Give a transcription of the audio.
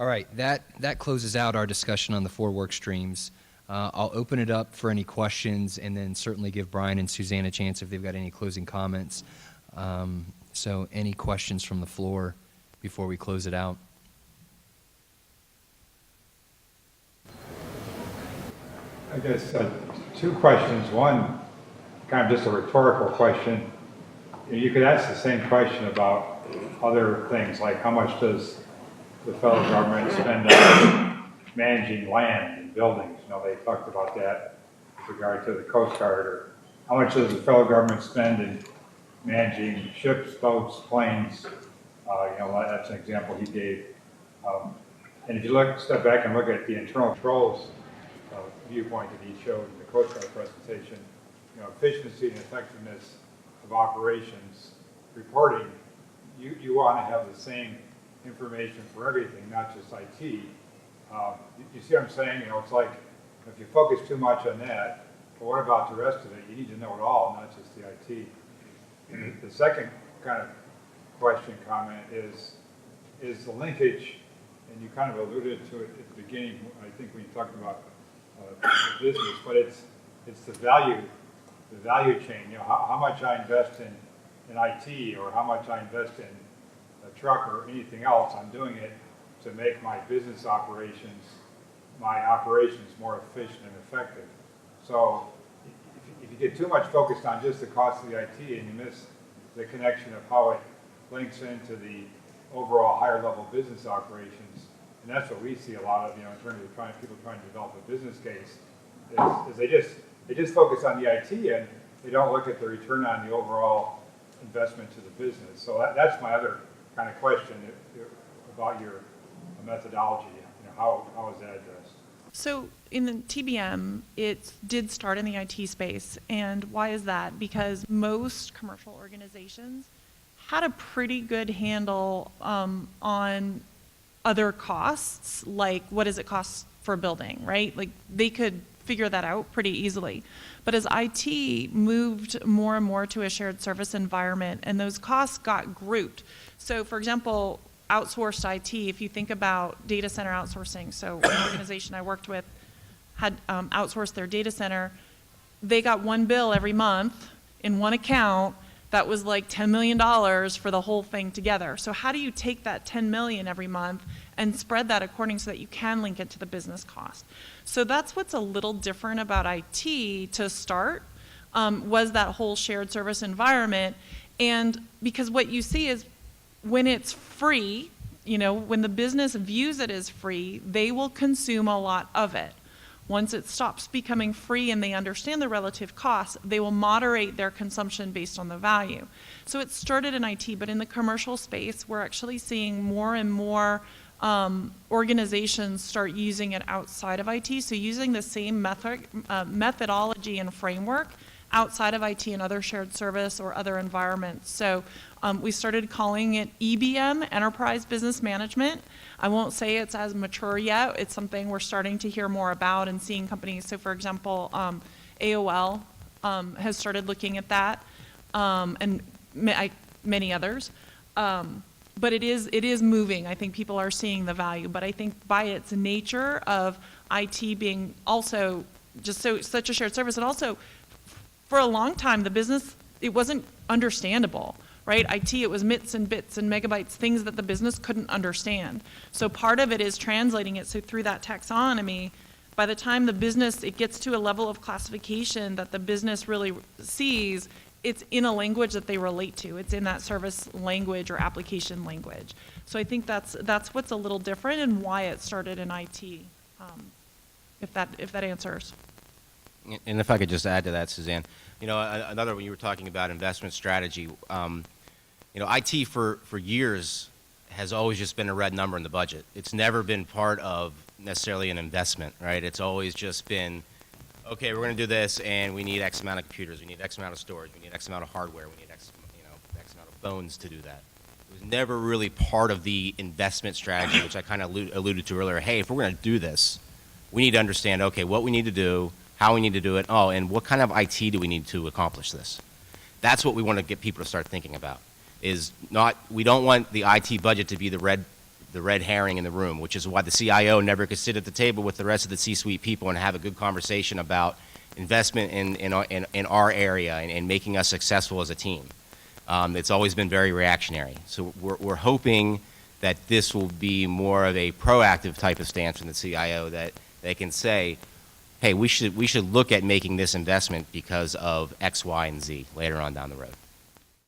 All right, that closes out our discussion on the 4 work streams. I'll open it up for any questions and then certainly give Brian and Suzanne a chance if they've got any closing comments. So any questions from the floor before we close it out? I guess 2 questions. One, kind of just a rhetorical question. You could ask the same question about other things, like how much does the federal government spend on managing land and buildings? You know, they talked about that with regard to the Coast Guard. Or how much does the federal government spend in managing ships, boats, planes? You know, that's an example he gave. And if you step back and look at the internal controls viewpoint that he showed in the Coast Guard presentation, you know, efficiency and effectiveness of operations reporting, you want to have the same information for everything, not just IT. You see what I'm saying? You know, it's like if you focus too much on that, but what about the rest of it? You need to know it all, not just the IT. And the second kind of question, comment is the linkage, and you kind of alluded to it at the beginning, I think when you talked about the business, but it's the value chain. You know, how much I invest in IT, or how much I invest in a truck or anything else, I'm doing it to make my business operations, more efficient and effective. So if you get too much focused on just the cost of the IT and you miss the connection of how it links into the overall higher level business operations, and that's what we see a lot of, you know, in terms of people trying to develop a business case, is they just focus on the IT and they don't look at the return on the overall investment to the business. So that's my other kind of question about your methodology. You know, how is that addressed? So in the TBM, it did start in the IT space. And why is that? Because most commercial organizations had a pretty good handle on other costs, like what does it cost for a building, right? Like they could figure that out pretty easily. But as IT moved more and more to a shared service environment, and those costs got grouped. So for example, outsourced IT, if you think about data center outsourcing, so an organization I worked with had outsourced their data center, they got one bill every month in one account that was like $10 million for the whole thing together. So how do you take that $10 million every month and spread that according so that you can link it to the business cost? So that's what's a little different about IT to start, was that whole shared service environment. And because what you see is when it's free, you know, when the business views it as free, they will consume a lot of it. Once it stops becoming free and they understand the relative costs, they will moderate their consumption based on the value. So it started in IT, but in the commercial space, we're actually seeing more and more organizations start using it outside of IT. So using the same methodology and framework outside of IT and other shared service or other environments. So we started calling it EBM, Enterprise Business Management. I won't say it's as mature yet. It's something we're starting to hear more about and seeing companies. So for example, AOL has started looking at that, and many others. But it is moving. I think people are seeing the value. But I think by its nature of IT being also just such a shared service, and also for a long time, the business, it wasn't understandable, right? IT, it was bits and megabytes, things that the business couldn't understand. So part of it is translating it. So through that taxonomy, by the time the business, it gets to a level of classification that the business really sees, it's in a language that they relate to. It's in that service language or application language. So I think that's what's a little different and why it started in IT, if that answers. And if I could just add to that, Suzanne, you know, another, when you were talking about investment strategy, you know, IT for years has always just been a red number in the budget. It's never been part of necessarily an investment, right? It's always just been, okay, we're going to do this, and we need X amount of computers, we need X amount of storage, we need X amount of hardware, we need X amount of phones to do that. It was never really part of the investment strategy, which I kind of alluded to earlier. Hey, if we're going to do this, we need to understand, okay, what we need to do, how we need to do it, and what kind of IT do we need to accomplish this? That's what we want to get people to start thinking about. We don't want the IT budget to be the red the red herring in the room, which is why the CIO never could sit at the table with the rest of the C-suite people and have a good conversation about investment in our area and making us successful as a team. It's always been very reactionary. So we're hoping that this will be more of a proactive type of stance from the CIO, that they can say, hey, we should look at making this investment because of X, Y, and Z later on down the road.